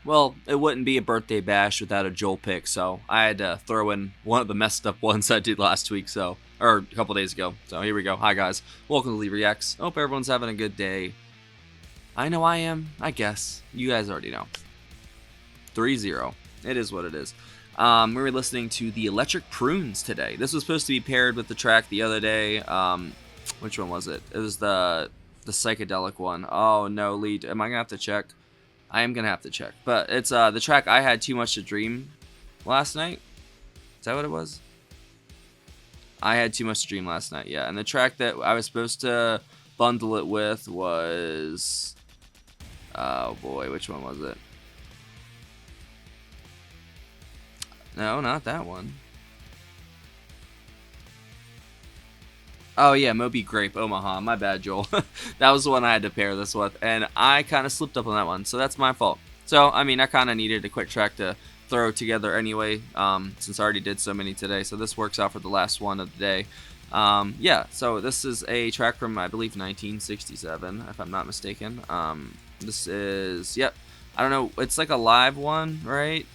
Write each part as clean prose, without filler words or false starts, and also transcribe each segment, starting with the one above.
Well, it wouldn't be a birthday bash without a Joel pick, so I had to throw in one of the messed up ones I did last week, or a couple days ago. So here we go. Hi guys, welcome to Lee Reacts. Hope everyone's having a good day. I know I am. I guess you guys already know. 3-0. It is what it is. We were listening to the Electric Prunes today. This was supposed to be paired with the track the other day. Which one was it? It was the psychedelic one. Oh no, Lee, am I gonna have to check? I am gonna have to check. But it's the track I Had Too Much to Dream last night. Is that what it was? I Had Too Much to Dream last night, yeah. And the track that I was supposed to bundle it with was, oh boy, which one was it? No, not that one. Oh yeah, Moby Grape, Omaha. My bad, Joel. That was the one I had to pair this with, and I kind of slipped up on that one, so that's my fault. So, I mean, I kind of needed a quick track to throw together anyway, since I already did so many today, so this works out for the last one of the day. Yeah, so this is a track from, I believe, 1967, if I'm not mistaken. This is, yep, I don't know, it's like a live one, right?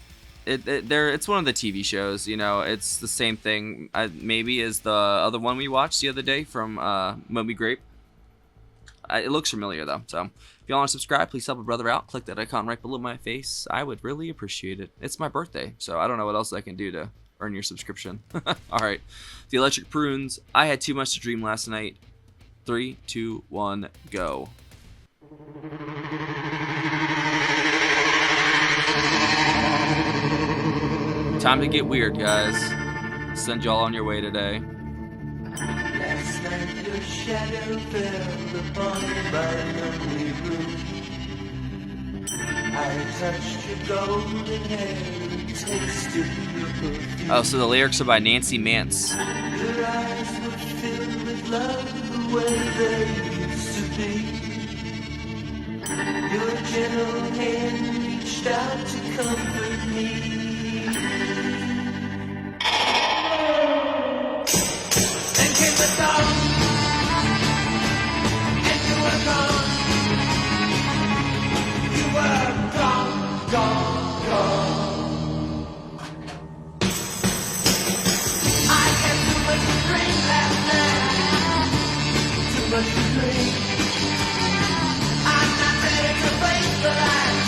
It's one of the TV shows, you know. It's the same thing, maybe as the other one we watched the other day from Moby Grape. It looks familiar though. So if you want to subscribe, please help a brother out. Click that icon right below my face. I would really appreciate it. It's my birthday, so I don't know what else I can do to earn your subscription. All right, the Electric Prunes. I Had Too Much to Dream last night. 3, 2, 1, go. Time to get weird, guys. Send y'all on your way today. Last night your shadow fell upon my lonely room. I touched your golden hair and tasted your perfume. Oh, so the lyrics are by Nancy Mance. Your eyes were filled with love the way they used to be. Your gentle hand reached out to comfort me. Then came the dawn, and you were gone. You were gone, gone, gone. I had too much to drink last night, too much to drink. I'm not ready to face the light.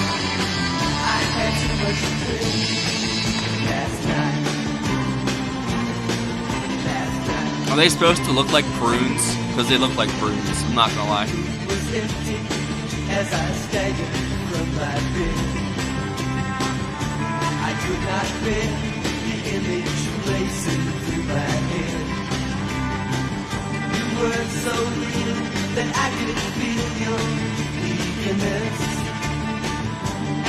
I had too much to drink last night. Are they supposed to look like prunes? Because they look like prunes, I'm not gonna lie. Was empty as I staggered from my bed. I could not bear the image racing through my head. You were so real that I could feel your eagerness.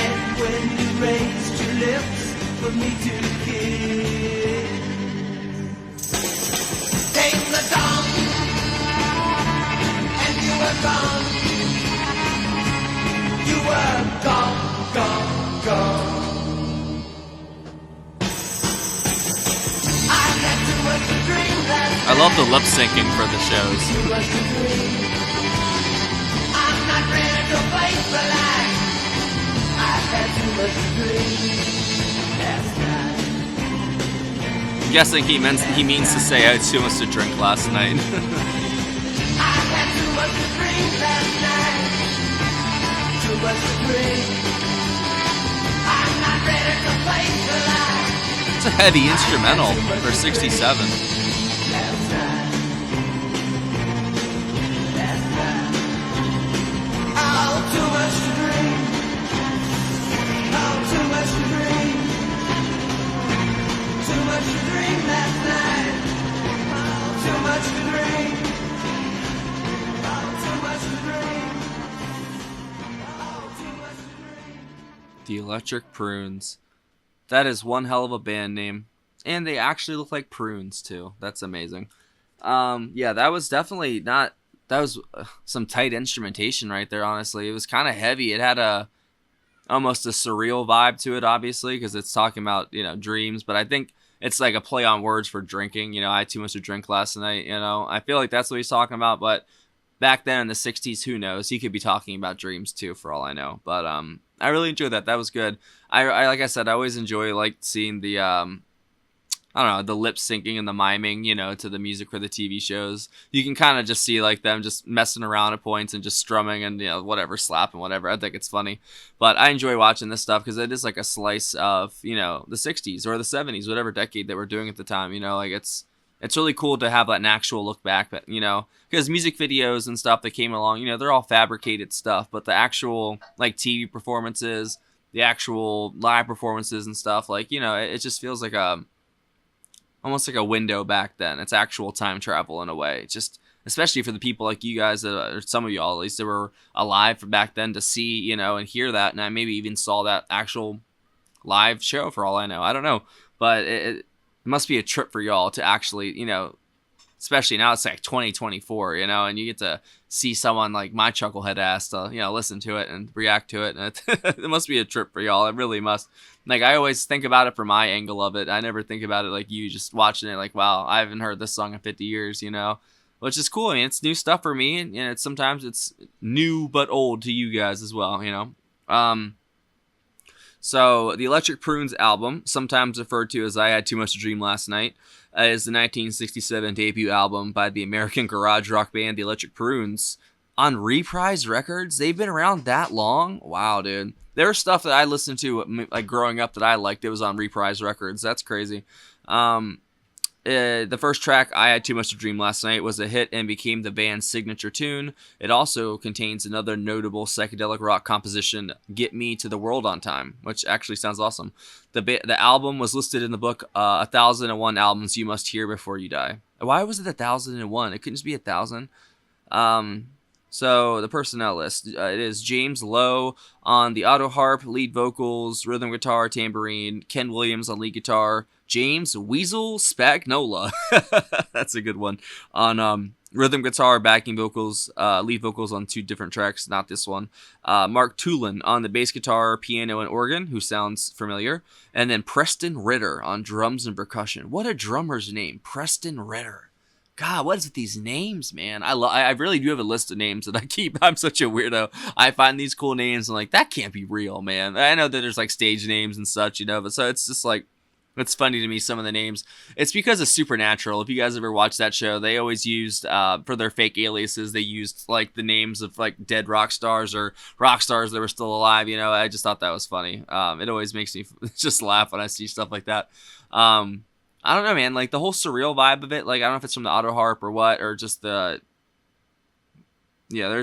And when you raised your lips for me to kiss, came the dawn, and you were gone. You were gone, gone, gone. I had too much to dream last I love the lip syncing for the shows. too much to dream. I'm not ready to face the light. I had too much to dream last night. I'm guessing he means to say I had too much to drink last night. I had too much to drink last night. Too much to drink. I'm not ready to face the light. It's a heavy instrumental for 67. Last night. Last night. Oh, too much to drink. Oh, too much to drink. Too much to drink last night. Oh, too much to drink. Oh, too much to drink. Oh, too much to drink. The Electric Prunes. That is one hell of a band name. And they actually look like prunes, too. That's amazing. Yeah, that was definitely not... That was some tight instrumentation right there, honestly. It was kind of heavy. It had almost a surreal vibe to it, obviously, because it's talking about, you know, dreams. But I think it's like a play on words for drinking. You know, I had too much to drink last night, you know. I feel like that's what he's talking about, but back then in the 60s, who knows? He could be talking about dreams too, for all I know. But I really enjoyed that. That was good. I like I said, I always enjoy like seeing the I don't know, the lip syncing and the miming, to the music for the TV shows. You can kind of just see like them just messing around at points and just strumming and whatever, slapping, whatever. I think it's funny, but I enjoy watching this stuff because it is like a slice of the 60s or the 70s, whatever decade that we're doing at the time. Like it's really cool to have an actual look back, but because music videos and stuff that came along, they're all fabricated stuff, but the actual like TV performances, the actual live performances and stuff, like it just feels like almost like a window back then. It's actual time travel in a way. Just especially for the people like you guys, or some of y'all at least, that were alive from back then to see, and hear that. And I maybe even saw that actual live show for all I know. I don't know. But it must be a trip for y'all to actually, especially now it's like 2024, and you get to see someone like my chucklehead ass to, listen to it and react to it. And it must be a trip for y'all. It really must. Like, I always think about it from my angle of it. I never think about it like you just watching it like, wow, I haven't heard this song in 50 years, which is cool. I mean, it's new stuff for me. And sometimes it's new but old to you guys as well, So the Electric Prunes album, sometimes referred to as I Had Too Much to Dream Last Night, is the 1967 debut album by the American garage rock band The Electric Prunes on Reprise Records. They've been around that long? Wow, dude. There's stuff that I listened to like growing up that I liked. It was on Reprise Records. That's crazy. The first track, I Had Too Much to Dream Last Night, was a hit and became the band's signature tune. It also contains another notable psychedelic rock composition, Get Me to the World on Time, which actually sounds awesome. The album was listed in the book 1001 Albums You Must Hear Before You Die. Why was it 1001? It couldn't just be 1,000. So the personnel list, it is James Lowe on the auto harp, lead vocals, rhythm guitar, tambourine, Ken Williams on lead guitar, James Weasel Spagnola, that's a good one, on rhythm guitar, backing vocals, lead vocals on 2 different tracks, not this one, Mark Tulin on the bass guitar, piano, and organ, who sounds familiar, and then Preston Ritter on drums and percussion. What a drummer's name, Preston Ritter. God, what is with these names, man? I really do have a list of names that I keep. I'm such a weirdo. I find these cool names and like, that can't be real, man. I know that there's like stage names and such, but so it's just like, it's funny to me, some of the names. It's because of Supernatural. If you guys ever watched that show, they always used, for their fake aliases, they used like the names of like dead rock stars or rock stars that were still alive. I just thought that was funny. It always makes me just laugh when I see stuff like that. I don't know, man. Like the whole surreal vibe of it. Like I don't know if it's from the auto harp or what, or just there's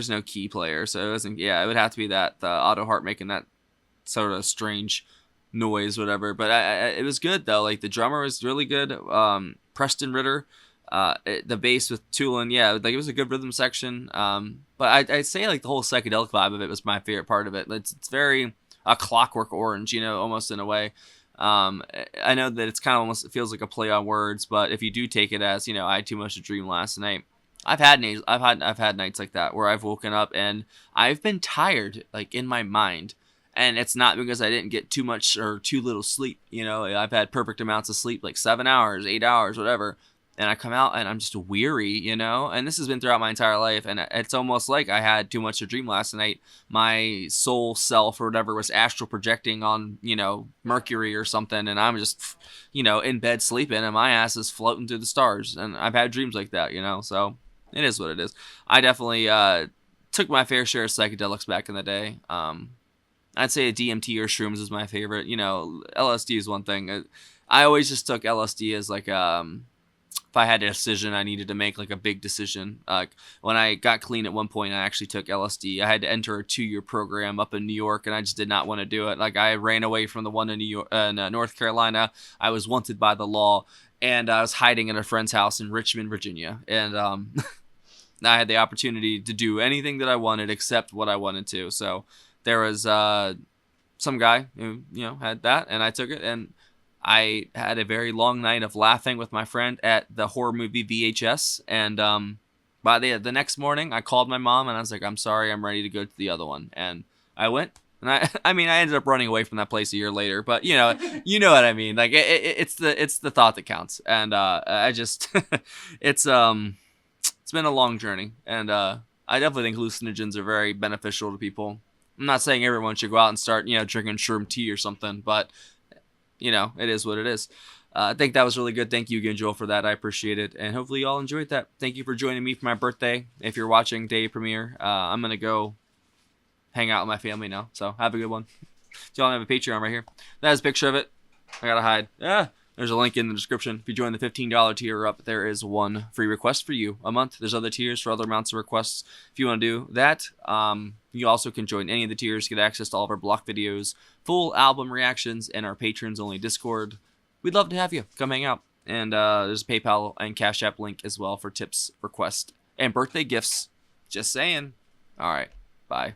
no key player, so it doesn't. Yeah, it would have to be the auto harp making that sort of strange noise, whatever. But it was good though. Like the drummer was really good. Preston Ritter, the bass with Tulin. Yeah, like it was a good rhythm section. But I'd say like the whole psychedelic vibe of it was my favorite part of it. It's very a Clockwork Orange, almost in a way. I know that it's kind of almost, it feels like a play on words, but if you do take it as, I had too much to dream last night. I've had nights like that where I've woken up and I've been tired, like in my mind, and it's not because I didn't get too much or too little sleep. I've had perfect amounts of sleep, like 7 hours, 8 hours, whatever. And I come out and I'm just weary, and this has been throughout my entire life. And it's almost like I had too much to dream last night. My soul self or whatever was astral projecting on, Mercury or something. And I'm just, in bed sleeping and my ass is floating through the stars. And I've had dreams like that, so it is what it is. I definitely took my fair share of psychedelics back in the day. I'd say a DMT or shrooms is my favorite. LSD is one thing. I always just took LSD as like, if I had a decision I needed to make, like a big decision. Like when I got clean at one point, I actually took LSD. I had to enter a 2-year program up in New York, and I just did not want to do it. Like I ran away from the one in North Carolina. I was wanted by the law, and I was hiding in a friend's house in Richmond, Virginia. And I had the opportunity to do anything that I wanted except what I wanted to. So there was some guy who had that, and I took it, and I had a very long night of laughing with my friend at the horror movie VHS, and by the next morning, I called my mom, and I was like, I'm sorry, I'm ready to go to the other one, and I went, and I ended up running away from that place a year later, but you know what I mean, like, it's the thought that counts, and I just, it's been a long journey, and I definitely think hallucinogens are very beneficial to people. I'm not saying everyone should go out and start, drinking shroom tea or something, but it is what it is. I think that was really good. Thank you again, Joel, for that. I appreciate it. And hopefully you all enjoyed that. Thank you for joining me for my birthday. If you're watching day premiere, I'm going to go hang out with my family now. So have a good one. Do y'all have a Patreon right here? That is a picture of it. I got to hide. There's a link in the description. If you join the $15 tier up, there is one free request for you a month. There's other tiers for other amounts of requests. If you want to do that, you also can join any of the tiers, get access to all of our block videos, full album reactions, and our patrons only Discord. We'd love to have you. Come hang out. And there's a PayPal and Cash App link as well for tips, requests, and birthday gifts. Just saying. All right. Bye.